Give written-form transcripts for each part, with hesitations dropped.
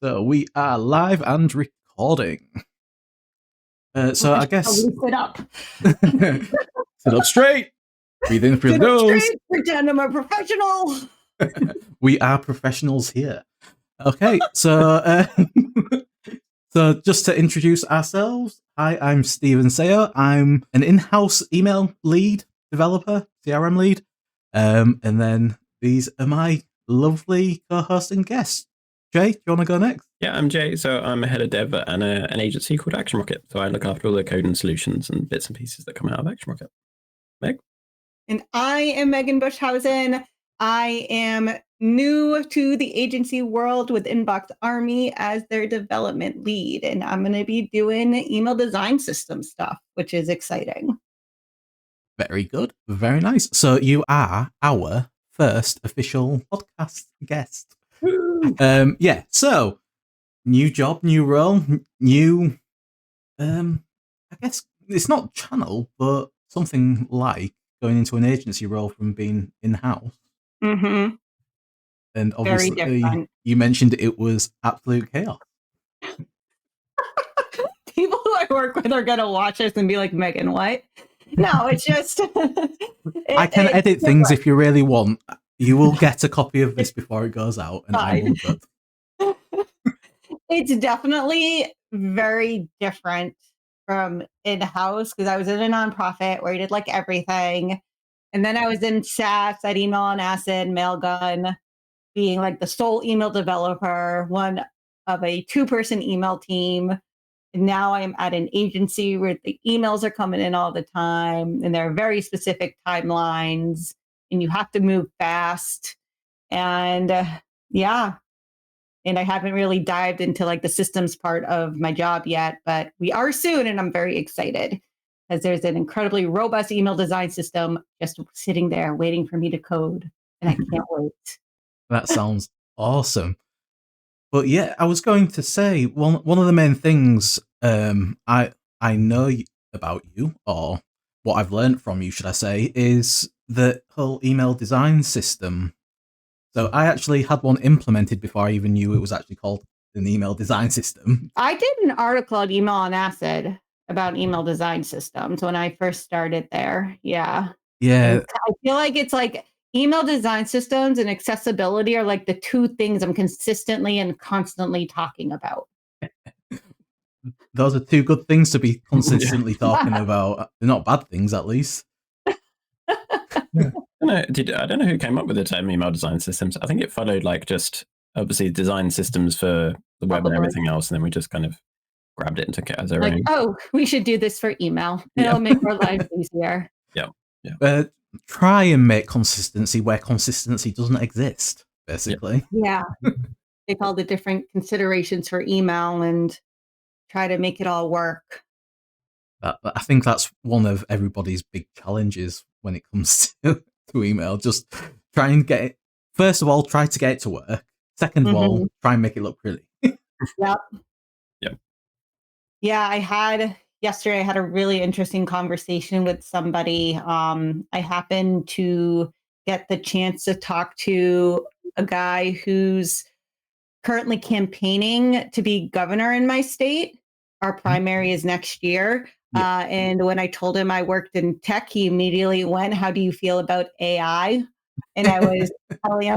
So we are live and recording. So I guess sit up. sit up straight. Breathe in through the nose. Straight, pretend I'm a professional. We are professionals here. Okay, so so just to introduce ourselves, hi, I'm Stephen Sayer. I'm an in-house email lead developer, CRM lead, and then these are my lovely co-host and guests. Jay, do you want to go next? Yeah, I'm Jay. So I'm a head of dev at an agency called Action Rocket. So I look after all the code and solutions and bits and pieces that come out of Action Rocket. Meg? And I am Megan Boshuyzen. I am new to the agency world with Inbox Army as their development lead. And I'm going to be doing email design system stuff, which is exciting. Very good. Very nice. So you are our first official podcast guest. Yeah, so new job, new role, new I guess it's not channel, but something like going into an agency role from being in-house. Mm-hmm. And obviously you mentioned it was absolute chaos. People who I work with are gonna watch this and be like, Megan, what? No, it's just I can edit things if you really want. You will get a copy of this before it goes out, and I will judge. It's definitely very different from in-house because I was in a nonprofit where I did like everything. And then I was in SaaS at Email on Acid, Mailgun, being like the sole email developer, one of a 2-person email team. And now I'm at an agency where the emails are coming in all the time and there are very specific timelines and you have to move fast. And yeah. And I haven't really dived into like the systems part of my job yet, but we are soon. And I'm very excited because there's an incredibly robust email design system just sitting there waiting for me to code. And I can't wait. That sounds awesome. But yeah, I was going to say one of the main things I know about you, or what I've learned from you, should I say, is the whole email design system. So I actually had one implemented before I even knew it was actually called an email design system. I did an article at Email on Acid about email design systems when I first started there. Yeah. Yeah. And I feel like it's like email design systems and accessibility are like the two things I'm consistently and constantly talking about. Those are two good things to be consistently talking about. They're not bad things, at least. I don't know who came up with the term email design systems. I think it followed like just obviously design systems for the web and everything else, and then we just kind of grabbed it and took it as our own. Oh, we should do this for email. It'll make our lives easier. Yeah. Try and make consistency where consistency doesn't exist, basically. Yeah. Take all the different considerations for email and try to make it all work. I think that's one of everybody's big challenges when it comes to email. Just try and get it. First of all, try to get it to work. Second of all, try and make it look pretty. Yep. Yep. Yeah, yesterday I had a really interesting conversation with somebody. I happened to get the chance to talk to a guy who's currently campaigning to be governor in my state. Our primary is next year. Yeah. And when I told him I worked in tech, he immediately went, "How do you feel about AI?" And I was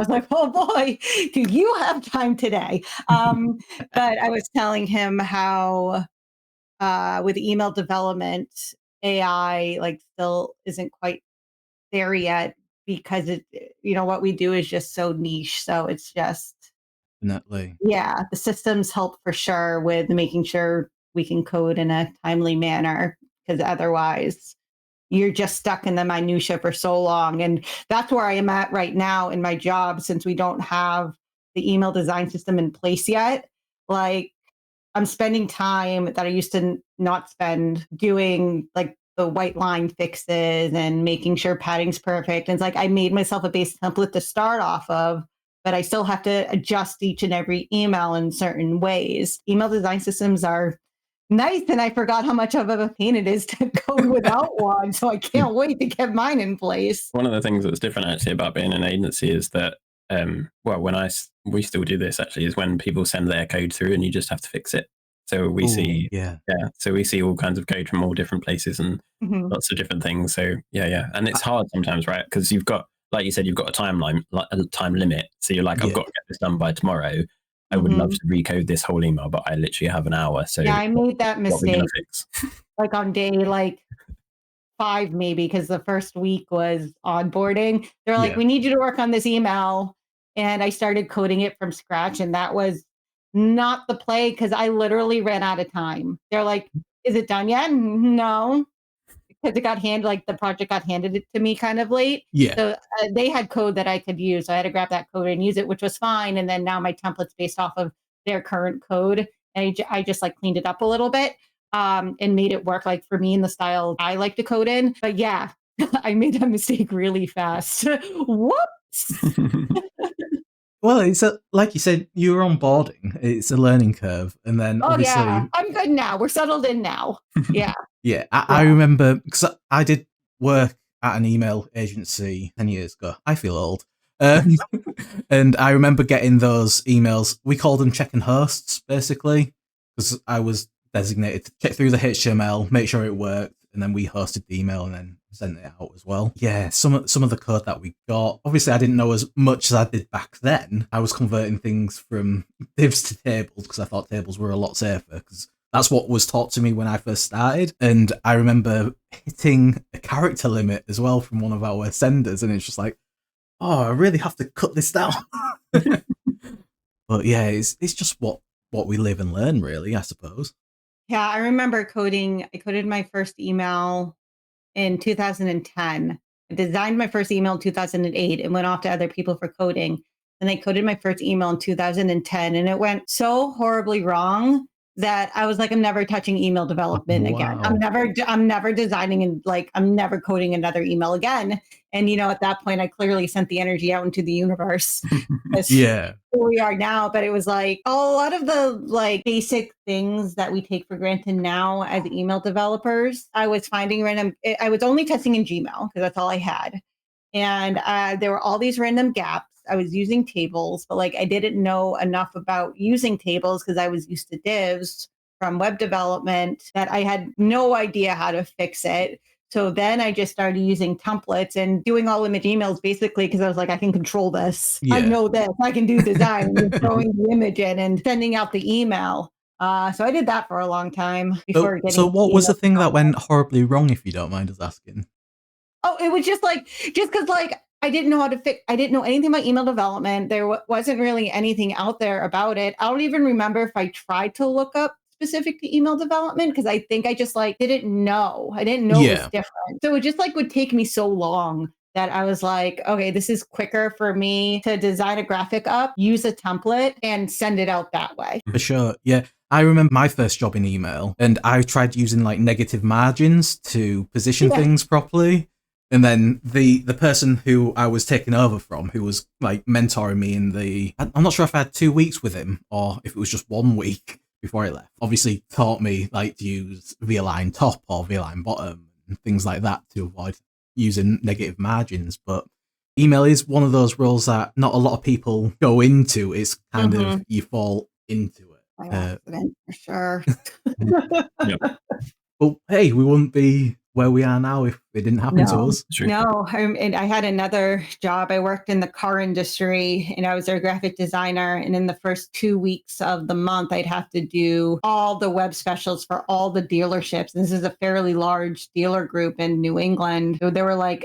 like, "Oh boy, do you have time today?" But I was telling him how with email development, AI like still isn't quite there yet because what we do is just so niche. So it's just definitely. Yeah, the systems help for sure with making sure we can code in a timely manner, because otherwise you're just stuck in the minutia for so long. And that's where I am at right now in my job, since we don't have the email design system in place yet. Like, I'm spending time that I used to not spend doing like the white line fixes and making sure padding's perfect. And it's like I made myself a base template to start off of, but I still have to adjust each and every email in certain ways. Email design systems are nice, and I forgot how much of a pain it is to code without one. So I can't wait to get mine in place. One of the things that's different actually about being an agency is that, when I we still do this actually, is when people send their code through and you just have to fix it. So we see, so we see all kinds of code from all different places and lots of different things. So yeah, and it's hard sometimes, right? Because you've got, like you said, you've got a timeline, like a time limit. So you're like, I've got to get this done by tomorrow. I would love to recode this whole email, but I literally have an hour. So yeah, I made that mistake. Fix? Like on day 5 maybe, because the first week was onboarding. They're like, we need you to work on this email. And I started coding it from scratch. And that was not the play because I literally ran out of time. They're like, is it done yet? No. Because it got the project got handed it to me kind of late. Yeah. So they had code that I could use. So I had to grab that code and use it, which was fine. And then now my template's based off of their current code. And I just cleaned it up a little bit and made it work for me in the style I like to code in. But yeah, I made that mistake really fast. Whoops. Well, it's like you said, you were onboarding. It's a learning curve. And then obviously... yeah, I'm good now. We're settled in now. Yeah. I remember, because I did work at an email agency 10 years ago. I feel old. And I remember getting those emails. We called them check and hosts, basically, because I was designated to check through the HTML, make sure it worked, and then we hosted the email and then sent it out as well. Yeah, some of the code that we got. Obviously, I didn't know as much as I did back then. I was converting things from divs to tables because I thought tables were a lot safer, because that's what was taught to me when I first started. And I remember hitting a character limit as well from one of our senders, and it's just like, oh, I really have to cut this down. But yeah, it's just what we live and learn, really, I suppose. Yeah, I remember coding. I coded my first email in 2010. I designed my first email in 2008 and went off to other people for coding. And I coded my first email in 2010, and it went so horribly wrong that I was like, I'm never touching email development again. I'm never designing and I'm never coding another email again. And at that point, I clearly sent the energy out into the universe. Yeah. Where we are now, but it was a lot of the basic things that we take for granted now as email developers. I was finding I was only testing in Gmail because that's all I had. And there were all these random gaps. I was using tables, but I didn't know enough about using tables because I was used to divs from web development that I had no idea how to fix it. So then I just started using templates and doing all image emails basically because I was like, I can control this. Yeah. I know this. I can do design and throwing the image in and sending out the email. So I did that for a long time before getting. So what was the thing that went horribly wrong, if you don't mind us asking? Oh, it was just because I didn't know how to fix. I didn't know anything about email development. There wasn't really anything out there about it. I don't even remember if I tried to look up specific to email development because I think I just didn't know. I didn't know it was different. So it just would take me so long that I was like, okay, this is quicker for me to design a graphic up, use a template, and send it out that way. For sure. Yeah. I remember my first job in email, and I tried using negative margins to position things properly. And then the person who I was taking over from, who was mentoring me I'm not sure if I had 2 weeks with him or if it was just 1 week before I left, obviously taught me to use v-align top or v-align bottom and things like that to avoid using negative margins. But email is one of those roles that not a lot of people go into. It's kind of, you fall into it. By accident, for sure. But hey, we wouldn't be where we are now if it didn't happen to us. No, and I had another job. I worked in the car industry and I was their graphic designer. And in the first 2 weeks of the month, I'd have to do all the web specials for all the dealerships. This is a fairly large dealer group in New England. So there were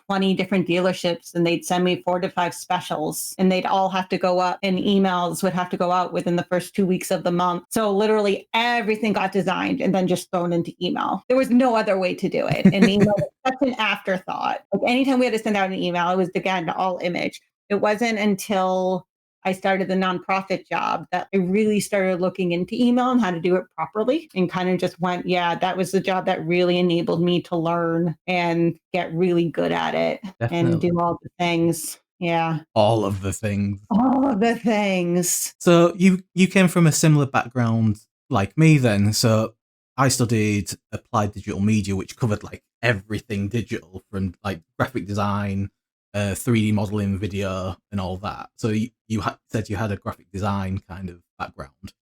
20 different dealerships and they'd send me 4 to 5 specials and they'd all have to go up and emails would have to go out within the first 2 weeks of the month. So literally everything got designed and then just thrown into email. There was no other way to do it. And the email was such an afterthought. Anytime we had to send out an email, it was again all image. It wasn't until I started the nonprofit job that I really started looking into email and how to do it properly and kind of just went, that was the job that really enabled me to learn and get really good at it. Definitely. And do all the things. Yeah. All of the things. All of the things. So you came from a similar background like me then. So I studied applied digital media, which covered everything digital from graphic design, 3D modeling video and all that. So you said you had a graphic design kind of background.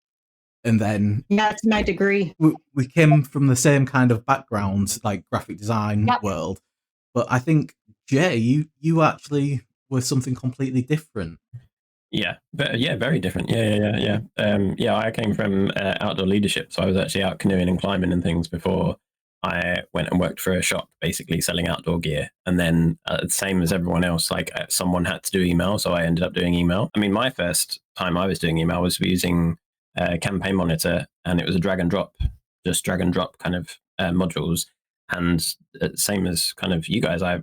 And then that's my degree. We came from the same kind of background, like graphic design world. But I think, Jay, you actually were something completely different. Yeah, but yeah, very different. Yeah. I came from outdoor leadership, so I was actually out canoeing and climbing and things before I went and worked for a shop, basically selling outdoor gear. And then, same as everyone else, like someone had to do email, so I ended up doing email. I mean, my first time I was doing email was using Campaign Monitor, and it was a drag and drop kind of modules. And same as kind of you guys, I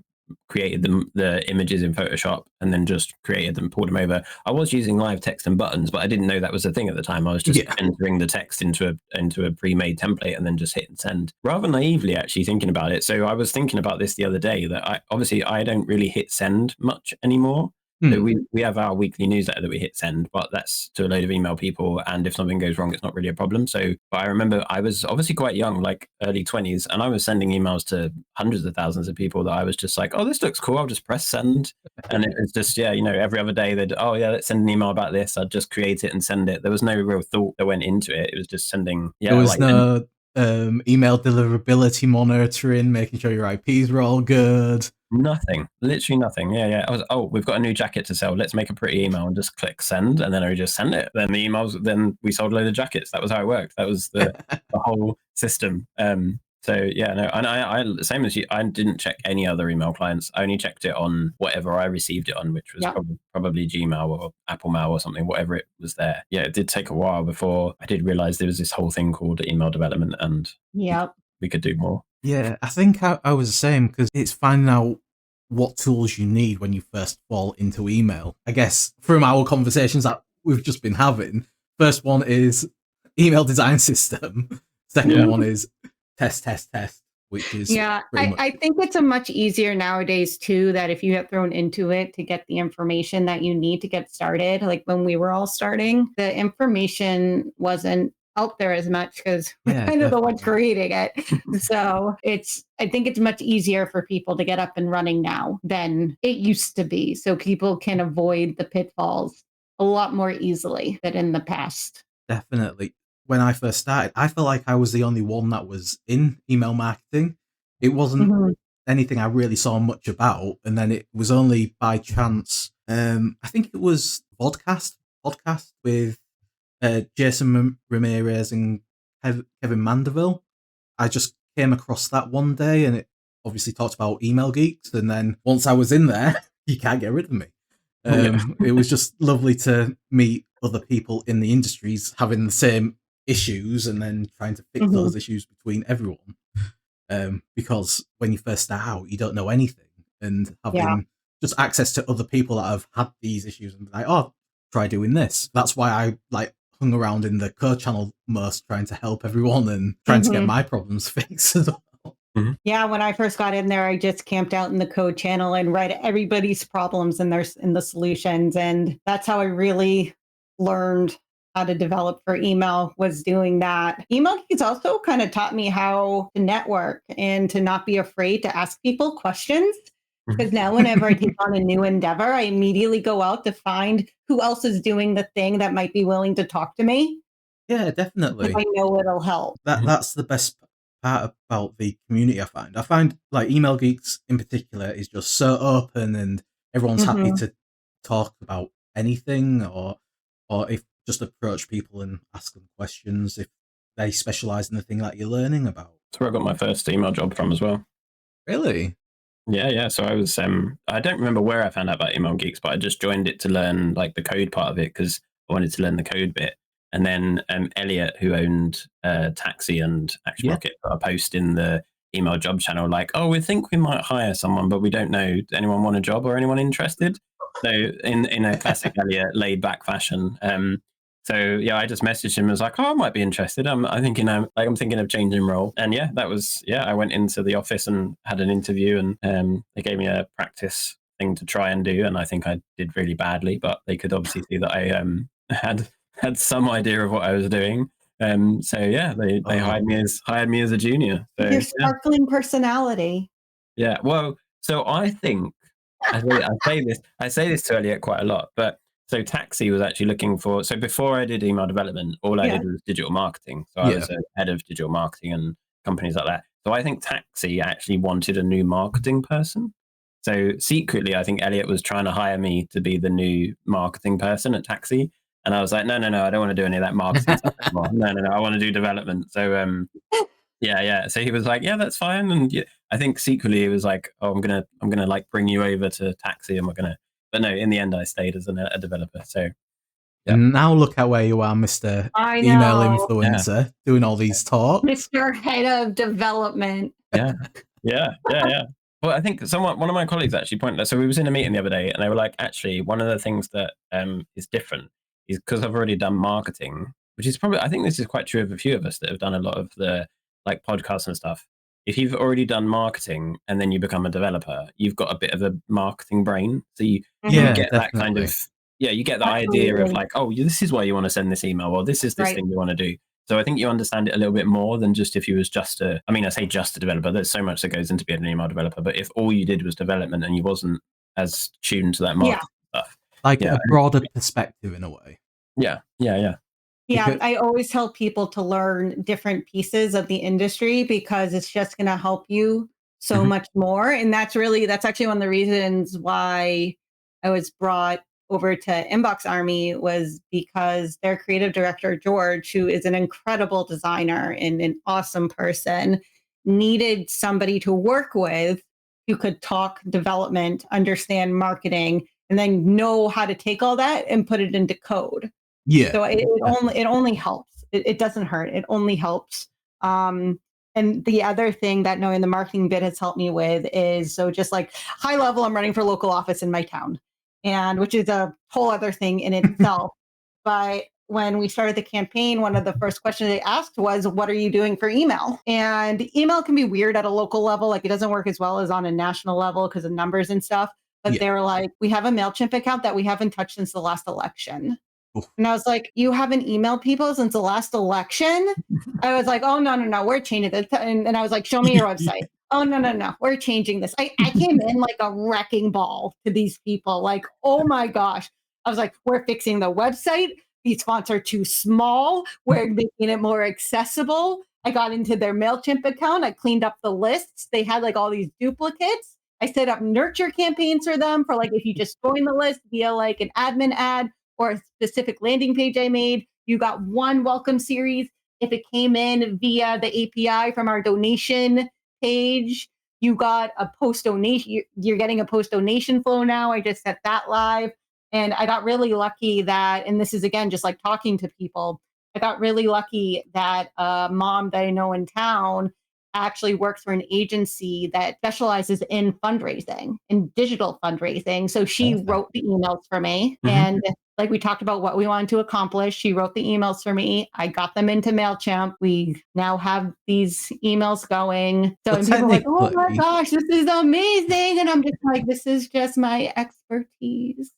created the images in Photoshop and then just created them, pulled them over. I was using live text and buttons, but I didn't know that was a thing at the time. I was just entering the text into a pre-made template and then just hitting send, rather naively actually thinking about it. So I was thinking about this the other day, that I don't really hit send much anymore. So we have our weekly newsletter that we hit send, but that's to a load of email people. And if something goes wrong, it's not really a problem. So, but I remember I was obviously quite young, like early 20s, and I was sending emails to hundreds of thousands of people that I was just like, oh, this looks cool. I'll just press send. And it was just, every other day let's send an email about this. I'd just create it and send it. There was no real thought that went into it. It was just sending. There was no email deliverability monitoring, making sure your IPs were all good. Nothing, literally nothing. Yeah. I was, we've got a new jacket to sell. Let's make a pretty email and just click send, and then I would just send it. Then the emails, then we sold a load of jackets. That was how it worked. That was the whole system. So yeah, no, and I same as you. I didn't check any other email clients. I only checked it on whatever I received it on, which was probably Gmail or Apple Mail or something, whatever it was there. Yeah, it did take a while before I did realize there was this whole thing called email development, and we could do more. Yeah, I think I was the same, because it's finding out what tools you need when you first fall into email. I guess from our conversations that we've just been having, first one is email design system. Second one is test, which is I think it's a much easier nowadays too, that if you have thrown into it to get the information that you need to get started, like when we were all starting, the information wasn't out there as much because we're kind of the ones creating it. So I think it's much easier for people to get up and running now than it used to be. So people can avoid the pitfalls a lot more easily than in the past. Definitely. When I first started, I felt like I was the only one that was in email marketing. It wasn't anything I really saw much about. And then it was only by chance, I think it was podcast with Jason Ramirez and Kevin Mandeville. I just came across that one day, and it obviously talked about email geeks. And then once I was in there, you can't get rid of me. It was just lovely to meet other people in the industries having the same issues, and then trying to fix those issues between everyone. Because when you first start out, you don't know anything, and having just access to other people that have had these issues and be like, oh, try doing this. That's why I hung around in the code channel most, trying to help everyone and trying to get my problems fixed as well. Yeah, when I first got in there, I just camped out in the code channel and read everybody's problems and in the solutions. And that's how I really learned how to develop for email, was doing that. Email Geeks also kind of taught me how to network and to not be afraid to ask people questions. Because now whenever I take on a new endeavor, I immediately go out to find who else is doing the thing that might be willing to talk to me. Yeah, definitely. I know it'll help. That's the best part about the community, I find. I find like Email Geeks in particular is just so open, and everyone's happy to talk about anything, or if just approach people and ask them questions if they specialize in the thing that you're learning about. That's where I got my first email job from as well. Really? Yeah. So I was, I don't remember where I found out about Email Geeks, but I just joined it to learn like the code part of it, because I wanted to learn the code bit. And then Elliot, who owned Taxi and Action Rocket, put a post in the email job channel like, oh, we think we might hire someone, but we don't know. Does anyone want a job or anyone interested? So in a classic Elliot laid back fashion. So yeah, I just messaged him and was like, oh, I might be interested. I'm thinking of changing role. And yeah, I went into the office and had an interview, and they gave me a practice thing to try and do. And I think I did really badly, but they could obviously see that I had some idea of what I was doing. So yeah, they hired me as a junior. So, your sparkling personality. Yeah. Well, so I think I say this to Elliot quite a lot, but so Taxi was actually looking for, so before I did email development, all I did was digital marketing. So I was a head of digital marketing and companies like that. So I think Taxi actually wanted a new marketing person. So secretly, I think Elliot was trying to hire me to be the new marketing person at Taxi. And I was like, no, I don't want to do any of that marketing stuff anymore. No, I want to do development. So yeah. So he was like, yeah, that's fine. And yeah, I think secretly he was like, oh, I'm gonna like bring you over to Taxi, and we're gonna. But no, in the end, I stayed as a developer. So yeah. And now look at where you are, Mr. Email Influencer, doing all these talks. Mr. Head of Development. Yeah. Well, I think one of my colleagues actually pointed out. So we was in a meeting the other day, and they were like, actually, one of the things that is different is because I've already done marketing, which is probably, I think this is quite true of a few of us that have done a lot of the like podcasts and stuff. If you've already done marketing and then you become a developer, you've got a bit of a marketing brain. So you get that kind of, you get the idea of like, oh, this is why you want to send this email, or this is this thing you want to do. So I think you understand it a little bit more than just if you was just I say just a developer. There's so much that goes into being an email developer. But if all you did was development and you wasn't as tuned to that marketing stuff. Like a broader perspective in a way. Yeah. Yeah, I always tell people to learn different pieces of the industry because it's just going to help you so much more. And that's actually one of the reasons why I was brought over to Inbox Army, was because their creative director, George, who is an incredible designer and an awesome person, needed somebody to work with who could talk development, understand marketing, and then know how to take all that and put it into code. Yeah. So it only helps. It doesn't hurt. It only helps. And the other thing that knowing the marketing bit has helped me with is, so just like high level, I'm running for local office in my town, and which is a whole other thing in itself. But when we started the campaign, one of the first questions they asked was, what are you doing for email? And email can be weird at a local level. Like it doesn't work as well as on a national level because of numbers and stuff. But they were like, we have a MailChimp account that we haven't touched since the last election. And I was like, you haven't emailed people since the last election? I was like, oh, no, we're changing this. And I was like, show me your website. Oh, no, we're changing this. I came in like a wrecking ball to these people. Like, oh my gosh. I was like, we're fixing the website. These fonts are too small. We're making it more accessible. I got into their MailChimp account. I cleaned up the lists. They had like all these duplicates. I set up nurture campaigns for them for like, if you just join the list via like an admin ad or a specific landing page I made, you got one welcome series. If it came in via the API from our donation page, you got a post donation. You're getting a post donation flow now. I just set that live. And I got really lucky that, and this is again, just like talking to people, I got really lucky that a mom that I know in town actually works for an agency that specializes in fundraising, in digital fundraising. So she wrote the emails for me. And like we talked about what we wanted to accomplish, she wrote the emails for me. I got them into MailChimp. We now have these emails going. So and people are like, oh my gosh, this is amazing. And I'm just like, this is just my expertise.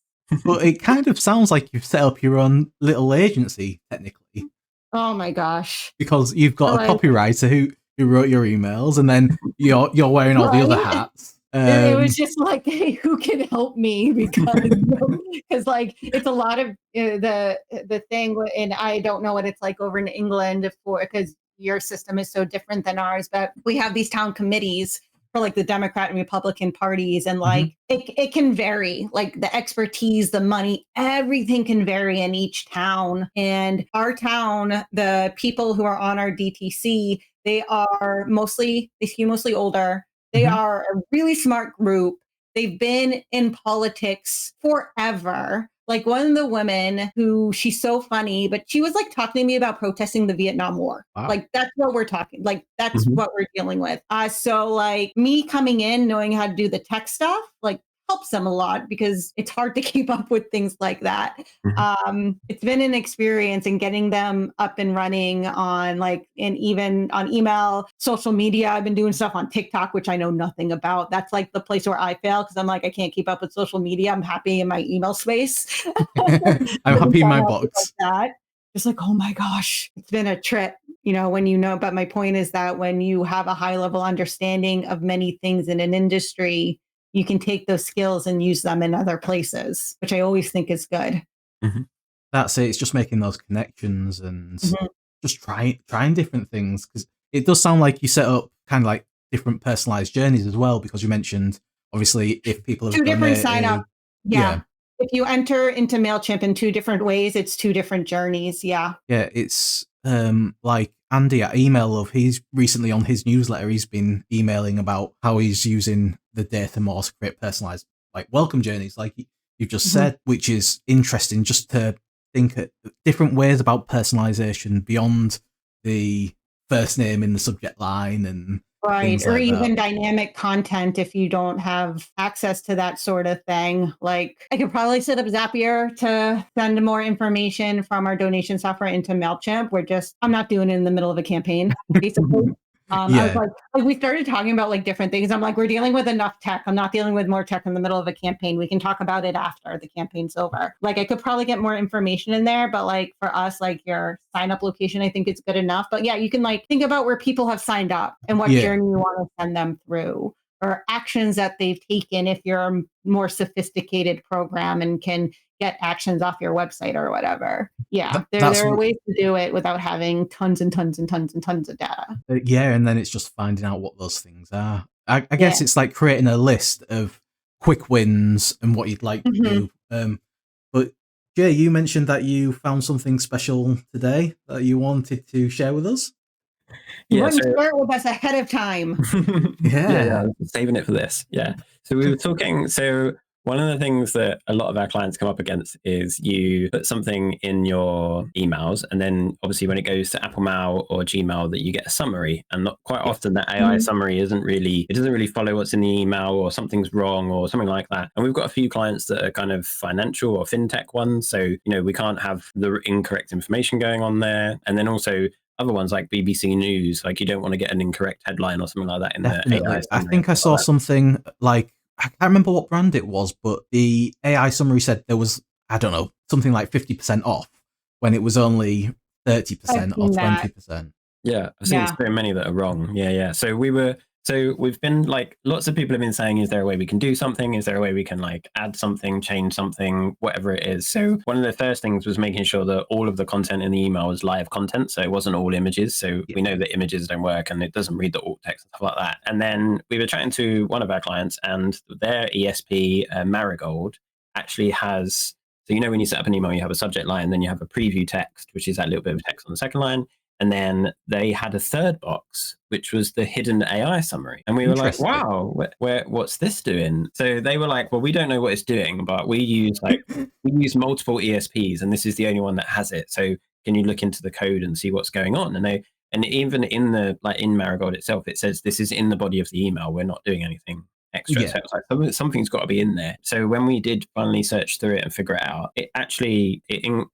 But it kind of sounds like you've set up your own little agency, technically. Oh my gosh. Because you've got a copywriter who wrote your emails, and then you're wearing all the other hats. It was just like, hey, who can help me? Because like it's a lot of the thing, and I don't know what it's like over in England because your system is so different than ours. But we have these town committees for like the Democrat and Republican parties, and like it can vary. Like the expertise, the money, everything can vary in each town. And our town, the people who are on our DTC, they are mostly older. They are a really smart group. They've been in politics forever. Like one of the women who, she's so funny, but she was like talking to me about protesting the Vietnam War. Wow. Like that's what we're talking. Like that's what we're dealing with. So like me coming in, knowing how to do the tech stuff, like helps them a lot because it's hard to keep up with things like that. It's been an experience in getting them up and running on like, and even on email, social media. I've been doing stuff on TikTok, which I know nothing about. That's like the place where I fail because I'm like, I can't keep up with social media. I'm happy in my email space. I'm happy in my box. Like it's like, oh my gosh, it's been a trip, when you know, but my point is that when you have a high level understanding of many things in an industry, you can take those skills and use them in other places, which I always think is good. Mm-hmm. That's it. It's just making those connections and just trying different things, because it does sound like you set up kind of like different personalized journeys as well, because you mentioned obviously if people have 2 different sign up. Yeah. If you enter into MailChimp in 2 different ways, it's 2 different journeys. Yeah. Yeah, it's like Andy at Email Love, he's recently on his newsletter, he's been emailing about how he's using the data more to create personalized like welcome journeys, like you just said, which is interesting, just to think of different ways about personalization beyond the first name in the subject line and right, or like even dynamic content if you don't have access to that sort of thing. Like I could probably set up Zapier to send more information from our donation software into MailChimp. I'm not doing it in the middle of a campaign, basically. I was like, we started talking about like different things. I'm like, we're dealing with enough tech. I'm not dealing with more tech in the middle of a campaign. We can talk about it after the campaign's over. Like I could probably get more information in there, but like for us, like your sign up location, I think it's good enough. But yeah, you can like think about where people have signed up and what journey you want to send them through, or actions that they've taken if you're a more sophisticated program and can get actions off your website or whatever. Yeah, there are ways to do it without having tons and tons and tons and tons of data. Yeah, and then it's just finding out what those things are. I guess it's like creating a list of quick wins and what you'd like to do. But Jay, you mentioned that you found something special today that you wanted to share with us. You wouldn't share it with us ahead of time. Yeah, saving it for this. Yeah. So we were talking. So one of the things that a lot of our clients come up against is you put something in your emails, and then obviously when it goes to Apple Mail or Gmail, that you get a summary, and not quite often that AI summary doesn't really follow what's in the email, or something's wrong or something like that. And we've got a few clients that are kind of financial or fintech ones, so we can't have the incorrect information going on there. And then also other ones like BBC News, like you don't want to get an incorrect headline or something like that in the AI summary. I think I saw something like, I can't remember what brand it was, but the AI summary said there was, I don't know, something like 50% off when it was only 30% or 20%. Yeah, I've seen so many that are wrong. Yeah. So we've been like, lots of people have been saying, is there a way we can do something? Is there a way we can like add something, change something, whatever it is? So one of the first things was making sure that all of the content in the email was live content. So it wasn't all images. So we know that images don't work and it doesn't read the alt text and stuff like that. And then we were chatting to one of our clients, and their ESP Marigold actually has, so when you set up an email, you have a subject line, then you have a preview text, which is that little bit of text on the second line. And then they had a third box, which was the hidden AI summary. And we were like, wow, what's this doing? So they were like, well, we don't know what it's doing, but we use multiple ESPs, and this is the only one that has it. So can you look into the code and see what's going on? And even in in Marigold itself, it says this is in the body of the email. We're not doing anything extra. So it's like something's got to be in there. So when we did finally search through it and figure it out, it actually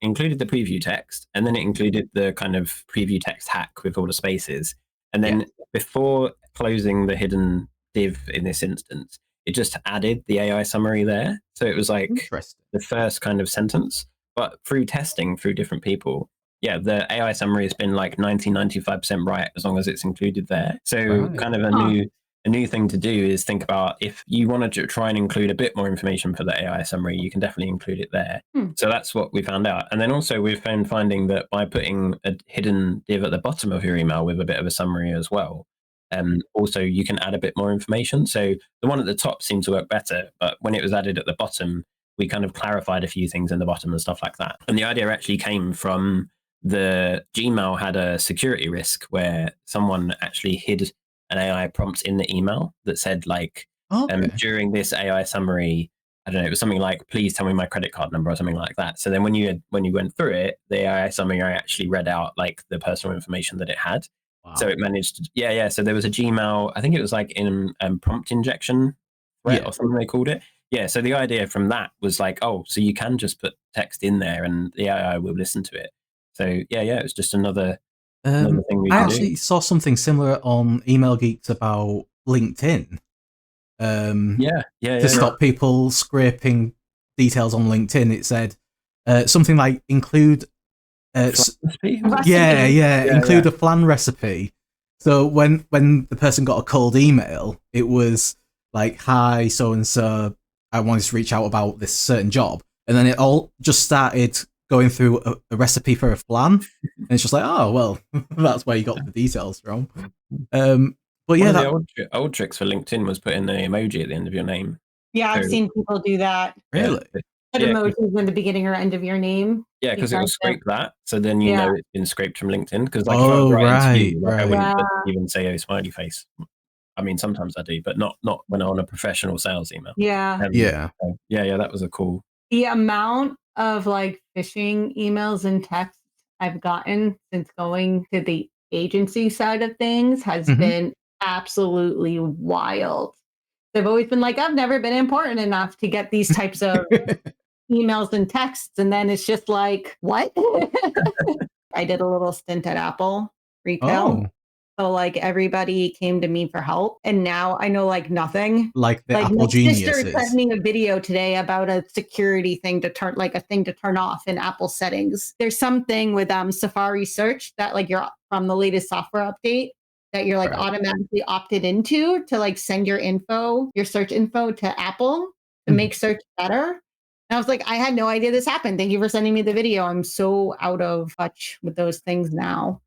included the preview text, and then it included the kind of preview text hack with all the spaces. And then before closing the hidden div in this instance, it just added the AI summary there. So it was like the first kind of sentence, but through testing through different people, the AI summary has been like 95% right as long as it's included there. So kind of a new thing to do is think about, if you wanted to try and include a bit more information for the AI summary, you can definitely include it there. So that's what we found out. And then also we've been finding that by putting a hidden div at the bottom of your email with a bit of a summary as well, also you can add a bit more information. So the one at the top seemed to work better, but when it was added at the bottom, we kind of clarified a few things in the bottom and stuff like that. And the idea actually came from the Gmail had a security risk where someone actually hid an AI prompt in the email that said like, during this AI summary, I don't know, it was something like, please tell me my credit card number or something like that. So then when you went through it, the AI summary actually read out like the personal information that it had. Wow. So it managed to, so there was a Gmail, I think it was like in prompt injection threat or something they called it. Yeah, so the idea from that was like, oh, so you can just put text in there and the AI will listen to it. So it was just another thing we I actually saw something similar on Email Geeks about LinkedIn. To stop people scraping details on LinkedIn, it said something like include include a flan recipe. So when the person got a cold email, it was like, hi, so and so, I wanted to reach out about this certain job, and then it all just started going through a recipe for a flan, and it's just like, oh well, that's where you got the details from. But yeah, one of the old tricks for LinkedIn was putting an emoji at the end of your name. Yeah, I've seen people do that. Really? Put emojis in the beginning or end of your name. Yeah, because it will scrape that, so then you know it's been scraped from LinkedIn. Because like if I was writing to you, I wouldn't even say a smiley face. I mean, sometimes I do, but not when I'm on a professional sales email. Yeah. Yeah. That was a cool. The amount of like phishing emails and texts I've gotten since going to the agency side of things has been absolutely wild. They've always been like, I've never been important enough to get these types of emails and texts. And then it's just like, what? I did a little stint at Apple retail. Oh. So like everybody came to me for help. And now I know like nothing. Like the Apple my geniuses. sister sent me a video today about a security thing to turn, like a thing to turn off in Apple settings. There's something with Safari search that like you're from the latest software update that you're like automatically opted into to like send your info, your search info to Apple to make search better. And I was like, I had no idea this happened. Thank you for sending me the video. I'm so out of touch with those things now.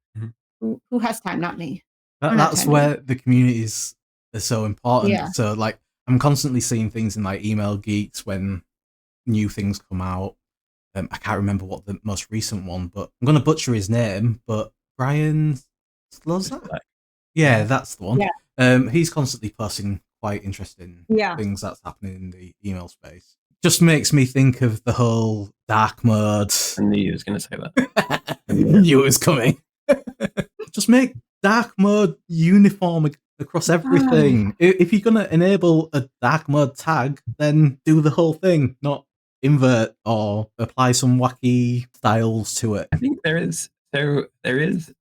Who has time? Not me. That's where the communities are so important. Yeah. So like I'm constantly seeing things in like Email Geeks when new things come out. I can't remember what the most recent one, but I'm gonna butcher his name. But Brian Slozak? Yeah, that's the one. Yeah. He's constantly posting quite interesting things that's happening in the email space. Just makes me think of the whole dark mode. I knew you was going to say that. Knew it was coming. Just make dark mode uniform across everything. If you're going to enable a dark mode tag, then do the whole thing, not invert or apply some wacky styles to it. I think there is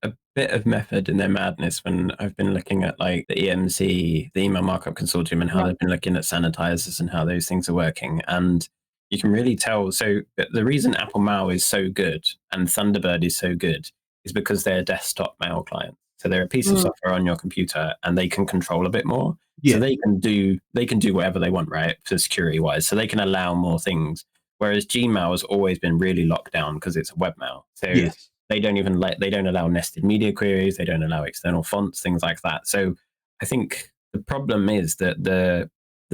a bit of method in their madness when I've been looking at like the EMC, the Email Markup Consortium, and how they've been looking at sanitizers and how those things are working. And you can really tell. So the reason Apple Mail is so good and Thunderbird is so good is because they're desktop mail clients. So they're a piece of software on your computer and they can control a bit more. Yeah. So they can do whatever they want, right? For security wise. So they can allow more things. Whereas Gmail has always been really locked down because it's a webmail. So they don't allow nested media queries, they don't allow external fonts, things like that. So I think the problem is that the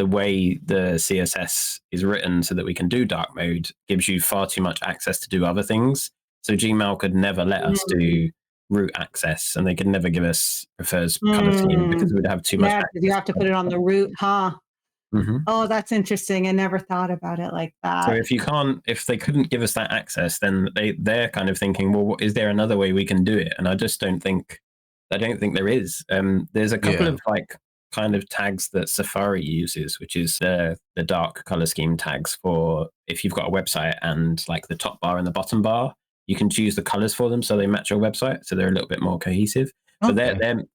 way the CSS is written so that we can do dark mode gives you far too much access to do other things. So Gmail could never let us do root access, and they could never give us prefers color scheme because we would have too much. Yeah, because you have to put it on the root, huh? Oh, that's interesting. I never thought about it like that. So if they couldn't give us that access, then they're kind of thinking, well, is there another way we can do it? And I don't think there is. There's a couple of like kind of tags that Safari uses, which is the dark color scheme tags for if you've got a website and like the top bar and the bottom bar, you can choose the colors for them so they match your website, so they're a little bit more cohesive. But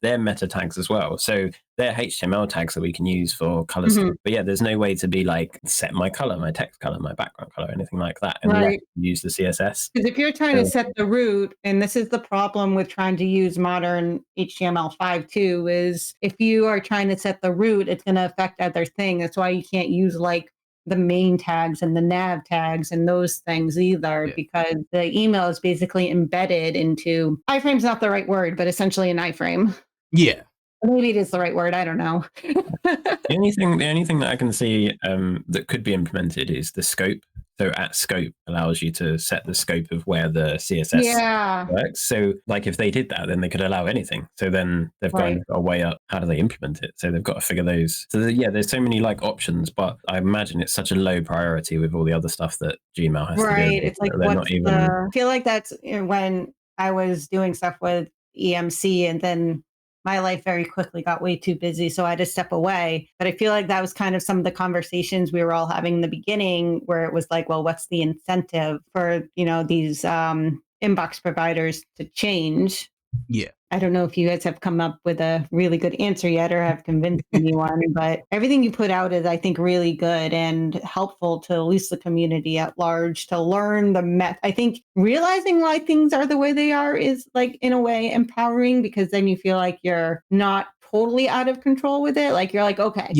they're meta tags as well. So they're HTML tags that we can use for color scheme. But yeah, there's no way to be like set my color, my text color, my background color, anything like that, unless you use the CSS. Because if you're trying to set the root, and this is the problem with trying to use modern HTML5 too, is if you are trying to set the root, it's going to affect other things. That's why you can't use like the main tags and the nav tags and those things either, because the email is basically embedded into iframe's not the right word, but essentially an iframe. Yeah. Maybe it is the right word. I don't know. The only thing that I can see that could be implemented is the scope. So at scope allows you to set the scope of where the CSS works. So like if they did that, then they could allow anything. So then they've got a way up. How do they implement it? So they've got to figure those. So there's so many like options, but I imagine it's such a low priority with all the other stuff that Gmail has to do. Right. It's like, I feel like that's when I was doing stuff with EMC, and then my life very quickly got way too busy, so I had to step away. But I feel like that was kind of some of the conversations we were all having in the beginning, where it was like, well, what's the incentive for, these inbox providers to change? Yeah. I don't know if you guys have come up with a really good answer yet or have convinced anyone, but everything you put out is, I think, really good and helpful to at least the community at large to learn the I think realizing why things are the way they are is like, in a way, empowering, because then you feel like you're not totally out of control with it. Like you're like, okay,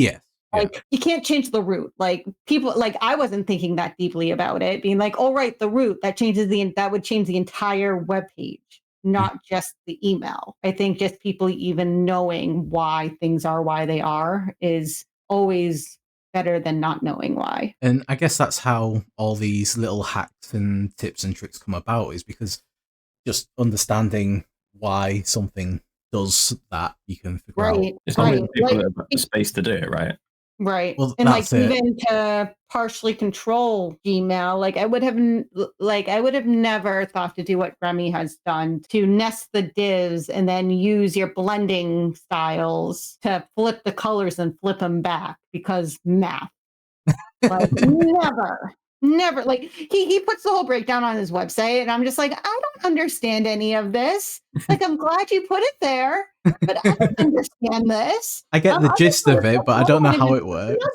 Like, you can't change the root. Like, people, like, I wasn't thinking that deeply about it, being like, oh, right, the root, that would change the entire web page, not just the email. I think just people even knowing why things are why they are is always better than not knowing why. And I guess that's how all these little hacks and tips and tricks come about, is because just understanding why something does that, you can figure out. It's not people that have the space to do it, right? Right. Well, and like even to partially control Gmail, like I would have never thought to do what Remy has done, to nest the divs and then use your blending styles to flip the colors and flip them back, because math. Like never. Like he puts the whole breakdown on his website, and I'm just like, I don't understand any of this. Like, I'm glad you put it there, but I don't understand this. I get the gist of it, but I don't know how it works.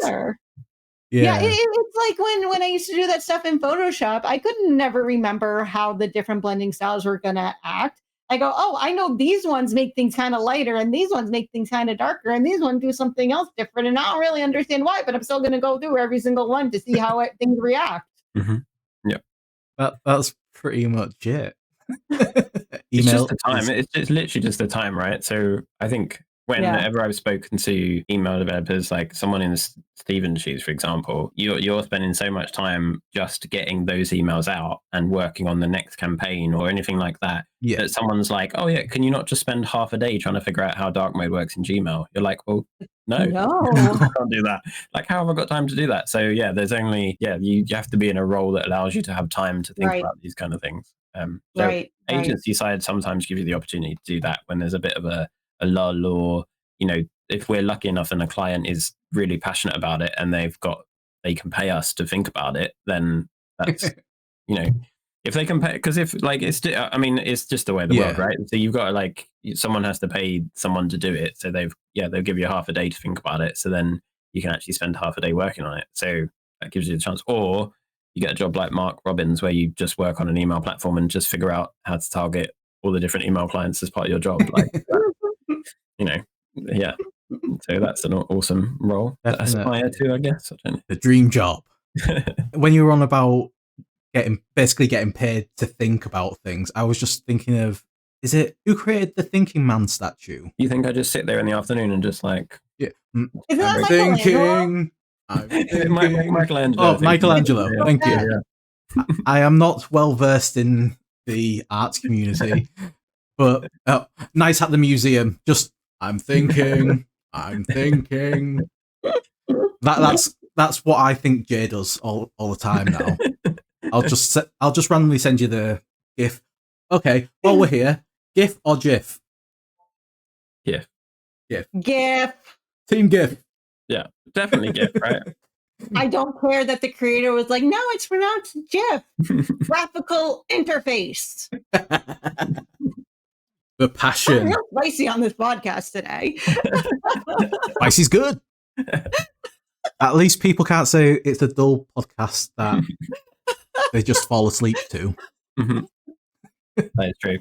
Yeah, it's like when I used to do that stuff in Photoshop, I couldn't never remember how the different blending styles were going to act. I go, oh, I know these ones make things kind of lighter, and these ones make things kind of darker, and these ones do something else different, and I don't really understand why, but I'm still going to go through every single one to see how things react. Yeah, that's pretty much it. It's just the time. It's literally just the time, right? So I think whenever I've spoken to email developers, like someone in Steven's shoes, for example, you're spending so much time just getting those emails out and working on the next campaign or anything like that. That someone's like, oh yeah, can you not just spend half a day trying to figure out how dark mode works in Gmail? You're like, well, no, I can't do that. Like, how have I got time to do that? So yeah, there's only you have to be in a role that allows you to have time to think about these kind of things. Agency side sometimes give you the opportunity to do that when there's a bit of a lull, or if we're lucky enough and a client is really passionate about it and they can pay us to think about it, then that's if they can pay, because if it's just the way of the world, right? So you've got someone has to pay someone to do it, so they'll give you half a day to think about it, so then you can actually spend half a day working on it, so that gives you the chance. Or you get a job like Mark Robbins where you just work on an email platform and just figure out how to target all the different email clients as part of your job. Like, so that's an awesome role to aspire to, I guess. The dream job. When you were on about basically getting paid to think about things, I was just thinking of, is it who created the thinking man statue? You think I just sit there in the afternoon and just like, I'm thinking. Michelangelo. Oh, Michelangelo. Thank you. I am not well versed in the arts community, but nice at the museum. Just I'm thinking. That's what I think Jay does all the time now. I'll just randomly send you the GIF. Okay, while we're here, GIF or GIF? GIF. Team GIF. Yeah, definitely GIF, right? I don't care that the creator was like, no, it's pronounced GIF. Graphical interface. The passion. I'm real spicy on this podcast today. Spicy's good. At least people can't say it's a dull podcast that they just fall asleep to. That is true.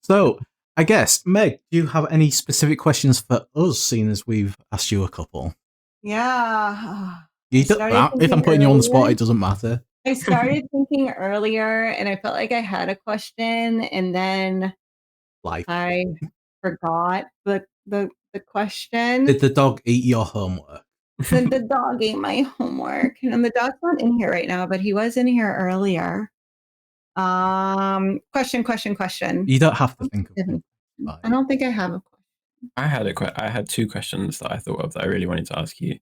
So, I guess, Meg, do you have any specific questions for us, seeing as we've asked you a couple? Yeah. If I'm putting you on the spot, it doesn't matter. I started thinking earlier, and I felt like I had a question, and then I forgot the question. Did the dog eat your homework? The dog ate my homework, and the dog's not in here right now, but he was in here earlier. Question. You don't have to think of it. I don't think I have a question. I had two questions that I thought of that I really wanted to ask you.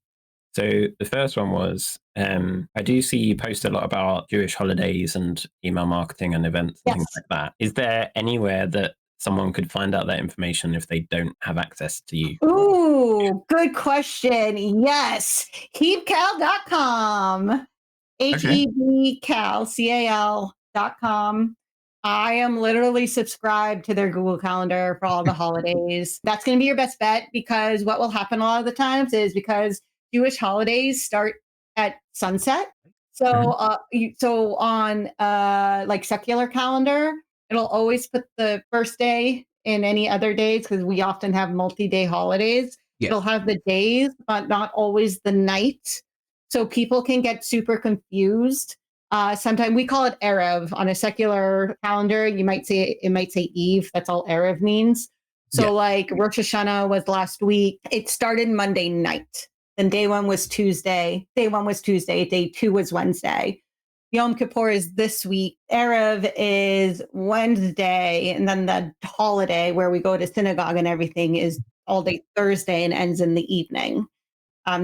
So the first one was, I do see you post a lot about Jewish holidays and email marketing and events and things like that. Is there anywhere that someone could find out that information if they don't have access to you? Ooh, good question. Yes. Hebcal.com. HEBCAL.com. I am literally subscribed to their Google Calendar for all the holidays. That's going to be your best bet, because what will happen a lot of the times is, because Jewish holidays start at sunset. So, so on like secular calendar, it'll always put the first day in any other days, because we often have multi-day holidays. It'll have the days, but not always the night. So people can get super confused. Sometimes we call it Erev on a secular calendar. It might say Eve. That's all Erev means. So like Rosh Hashanah was last week. It started Monday night. Then day 1 was Tuesday. Day 1 was Tuesday. Day 2 was Wednesday. Yom Kippur is this week. Erev is Wednesday. And then the holiday where we go to synagogue and everything is all day Thursday and ends in the evening.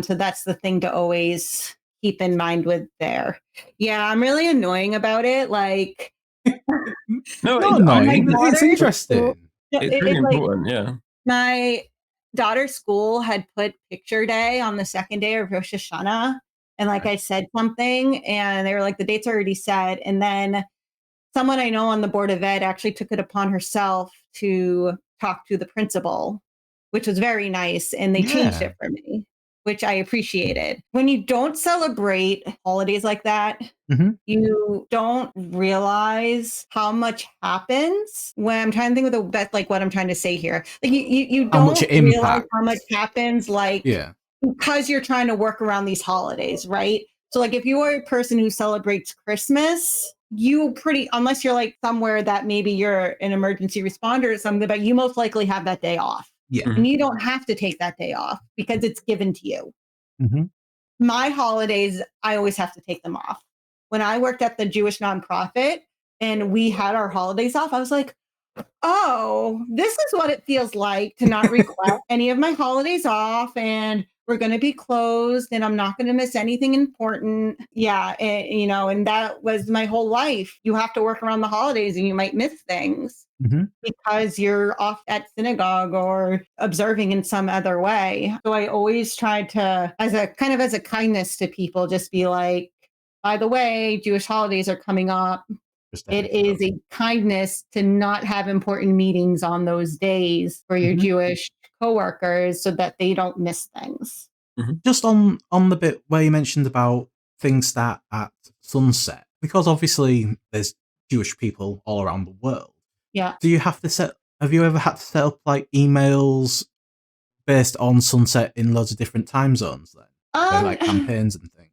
So that's the thing to always keep in mind with there. Yeah, I'm really annoying about it. Like, no, not annoying. It's interesting. It's really important. Yeah. My daughter's school had put picture day on the second day of Rosh Hashanah. And like I said something, and they were like, the date's already set. And then someone I know on the board of ed actually took it upon herself to talk to the principal, which was very nice. And they changed it for me, which I appreciated. When you don't celebrate holidays like that, you don't realize how much happens. When I'm trying to think of the best, like what I'm trying to say here, like you don't realize how much happens, like because you're trying to work around these holidays, right? So like if you are a person who celebrates Christmas, unless you're like somewhere that maybe you're an emergency responder or something, but you most likely have that day off. Yeah. And you don't have to take that day off because it's given to you. My holidays, I always have to take them off. When I worked at the Jewish nonprofit and we had our holidays off, I was like, oh, this is what it feels like to not request any of my holidays off, and we're going to be closed and I'm not going to miss anything important. Yeah. And that was my whole life. You have to work around the holidays and you might miss things because you're off at synagogue or observing in some other way. So I always tried to, as a kindness to people, just be like, by the way, Jewish holidays are coming up. It is a kindness to not have important meetings on those days for your Jewish coworkers so that they don't miss things. Just on the bit where you mentioned about things start at sunset, because obviously there's Jewish people all around the world. Yeah. Have you ever had to set up like emails based on sunset in loads of different time zones then? Like campaigns and things?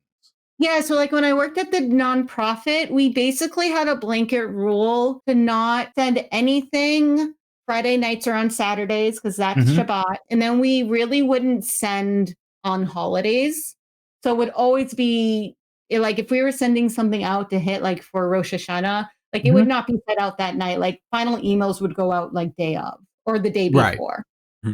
Yeah, so like when I worked at the nonprofit, we basically had a blanket rule to not send anything Friday nights or on Saturdays because that's Shabbat. And then we really wouldn't send on holidays. So it would always be like if we were sending something out to hit like for Rosh Hashanah, like it would not be set out that night. Like final emails would go out like day of or the day before.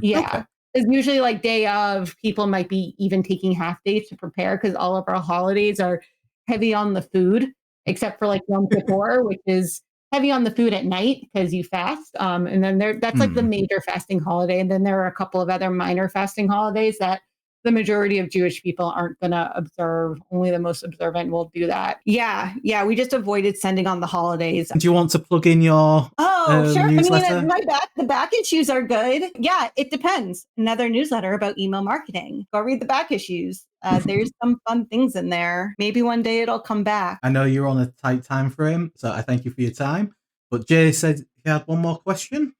Yeah. Okay. It's usually like day of, people might be even taking half days to prepare because all of our holidays are heavy on the food, except for like Yom Kippur, which is heavy on the food at night because you fast. And then that's like the major fasting holiday. And then there are a couple of other minor fasting holidays that the majority of Jewish people aren't going to observe. Only the most observant will do that. Yeah. We just avoided sending on the holidays. Do you want to plug in your sure. newsletter? I mean, the back issues are good. Yeah, it depends. Another newsletter about email marketing. Go read the back issues. There's some fun things in there. Maybe one day it'll come back. I know you're on a tight time frame, so I thank you for your time. But Jay said he had one more question.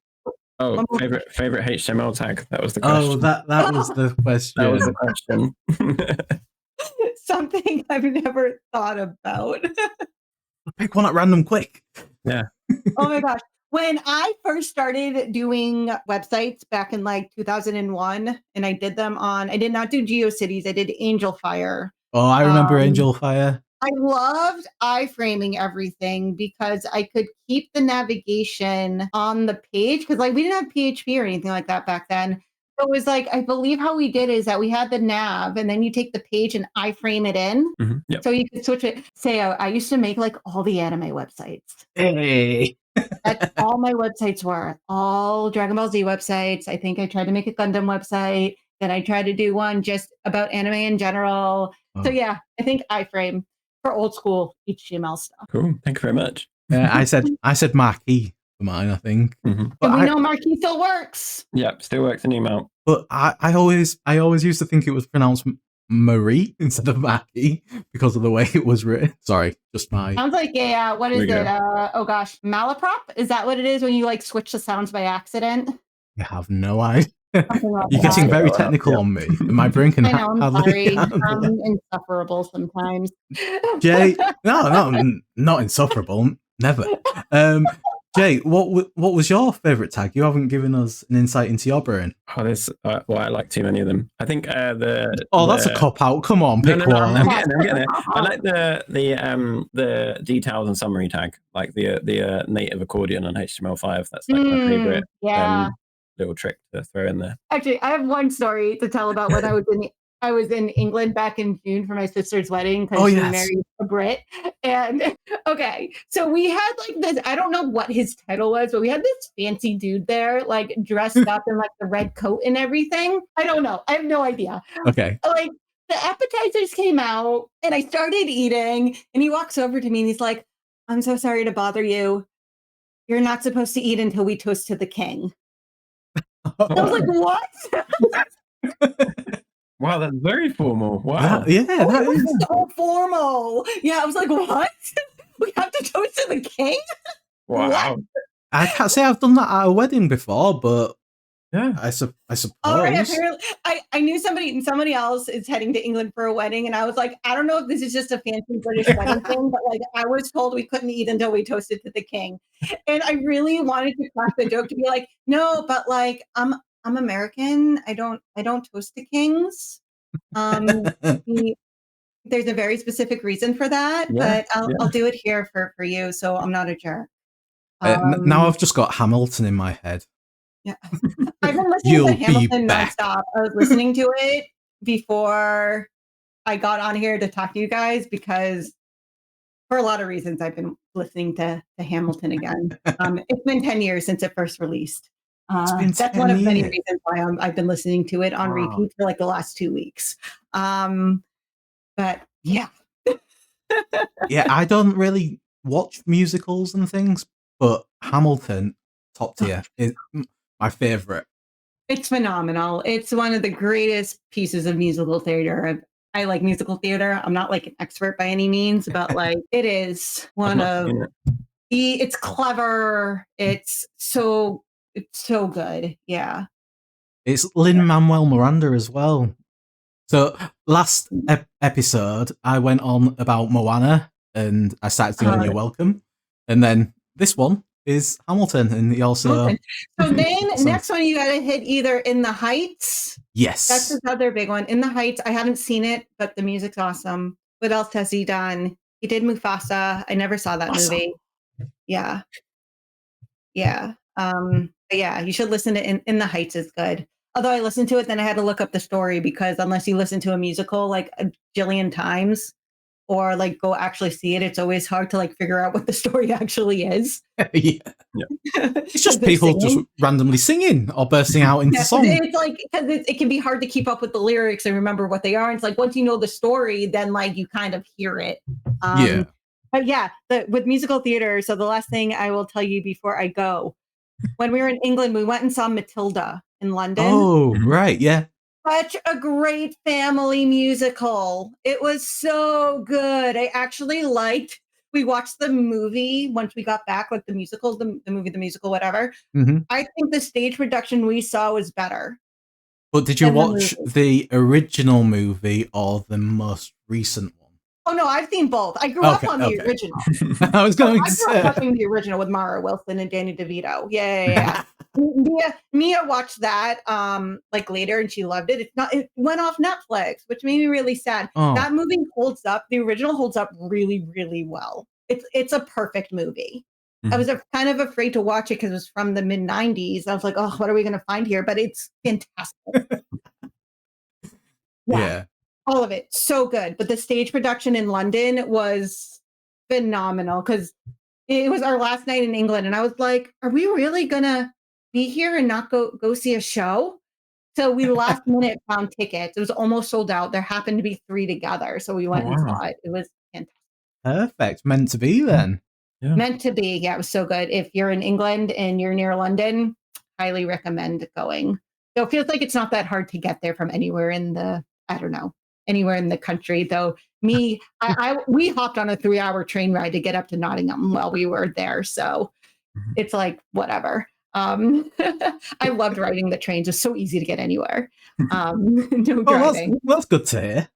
Oh, favorite HTML tag. That was the question. Oh, that was the question. That was the question. Something I've never thought about. Pick one at random, quick. Yeah. Oh my gosh. When I first started doing websites back in like 2001, and I did not do GeoCities, I did Angel Fire. Oh, I remember Angel Fire. I loved iframing everything because I could keep the navigation on the page because like we didn't have PHP or anything like that back then. So it was like, I believe how we did is that we had the nav and then you take the page and iframe it in. So you could switch it. Say, I used to make like all the anime websites. Hey. That's all my websites were. All Dragon Ball Z websites. I think I tried to make a Gundam website. Then I tried to do one just about anime in general. So yeah, I think iframe for old school HTML stuff. Cool. Thank you very much. I said Marquee for mine, I think. But we know Marquee still works. Yeah, still works in email. But I always used to think it was pronounced Marie instead of Marquee because of the way it was written. Sorry, just my... Sounds like what is it? Oh gosh, malaprop? Is that what it is when you like switch the sounds by accident? I have no idea. You're getting very technical on me. My brain can I know, I'm hardly sorry. I'm insufferable sometimes. Jay, no, not insufferable. Never. Jay, what was your favourite tag? You haven't given us an insight into your brain. Oh, there's well, I like too many of them. I think that's a cop out. Come on, pick one. I'm getting there. I like the details and summary tag, like the native accordion on HTML5. That's like my favorite. Yeah. Little trick to throw in there. Actually, I have one story to tell about when I was in England back in June for my sister's wedding because she married a Brit. And okay, so we had like this, I don't know what his title was, but we had this fancy dude there, like dressed up in like the red coat and everything. I don't know. I have no idea. Okay. Like the appetizers came out and I started eating and he walks over to me and he's like, "I'm so sorry to bother you. You're not supposed to eat until we toast to the king." I was like, "What?" Wow, that's very formal. Wow. That is so formal. Yeah, I was like, "What? We have to toast to the king?" Wow. What? I can't say I've done that at a wedding before, but yeah, I suppose. All right, apparently, I knew somebody else is heading to England for a wedding, and I was like, I don't know if this is just a fancy British wedding thing, but like I was told we couldn't eat until we toasted to the king, and I really wanted to crack the joke to be like, no, but like I'm American. I don't toast to kings. There's a very specific reason for that, but I'll do it here for you, so I'm not a jerk. Now I've just got Hamilton in my head. Yeah, I've been listening to Hamilton nonstop. I was listening to it before I got on here to talk to you guys because, for a lot of reasons, I've been listening to Hamilton again. It's been 10 years since it first released. That's one of many reasons why I've been listening to it on repeat for like the last 2 weeks. But yeah. Yeah, I don't really watch musicals and things, but Hamilton, top tier, is my favorite. It's phenomenal. It's one of the greatest pieces of musical theater. I like musical theater. I'm not like an expert by any means, but like it is one of it's clever. It's so good. Yeah. It's Lin-Manuel Miranda as well. So last episode, I went on about Moana and I started singing You're Welcome. And then this one is Hamilton, and he also. So then next one you gotta hit either In the Heights. Yes, that's another big one. In the Heights. I haven't seen it, but the music's awesome. What else has he done? He did Mufasa. I never saw that movie. Yeah. Yeah. Yeah, you should listen to In the Heights is good. Although I listened to it, then I had to look up the story because unless you listen to a musical like a jillion times, or like go actually see it, it's always hard to like figure out what the story actually is. Yeah. It's just people just randomly singing or bursting out into song. It's like because it can be hard to keep up with the lyrics and remember what they are. And it's like once you know the story, then like you kind of hear it. But yeah, with musical theater. So the last thing I will tell you before I go, when we were in England, we went and saw Matilda in London. Oh, right, yeah. Such a great family musical. It was so good. I actually we watched the movie once we got back, like the musical, the movie, the musical, whatever. Mm-hmm. I think the stage production we saw was better. But did you watch the original movie or the most recent one? Oh, no, I've seen both. I grew up on the original. I was going to say. I grew up watching the original with Mara Wilson and Danny DeVito. Yeah. Mia watched that like later and she loved it. It went off Netflix, which made me really sad. That movie holds up. The original holds up really, really well. It's a perfect movie. I was kind of afraid to watch it because it was from the mid-90s. I was like, oh, what are we going to find here? But it's fantastic. Yeah. All of it. So good. But the stage production in London was phenomenal because it was our last night in England. And I was like, are we really going to be here and not go see a show? So we last minute found tickets. It was almost sold out. There happened to be 3 together. So we went and saw it. It was fantastic. Perfect. Meant to be then. Yeah. Meant to be. Yeah, it was so good. If you're in England and you're near London, highly recommend going. So it feels like it's not that hard to get there from anywhere in the, anywhere in the country. Though we hopped on a 3-hour train ride to get up to Nottingham while we were there. So it's like, whatever. I loved riding the trains. It's so easy to get anywhere. No driving. That's good to hear.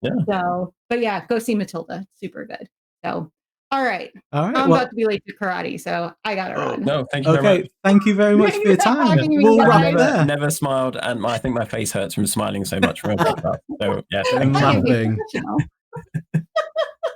Yeah. So, but yeah, go see Matilda. Super good. So, all right. I'm well, about to be late to karate, so I gotta run. No, thank you very much. Thank you very much for your time. We'll wrap there. Never smiled, and I think my face hurts from smiling so much from stuff. So yeah, laughing.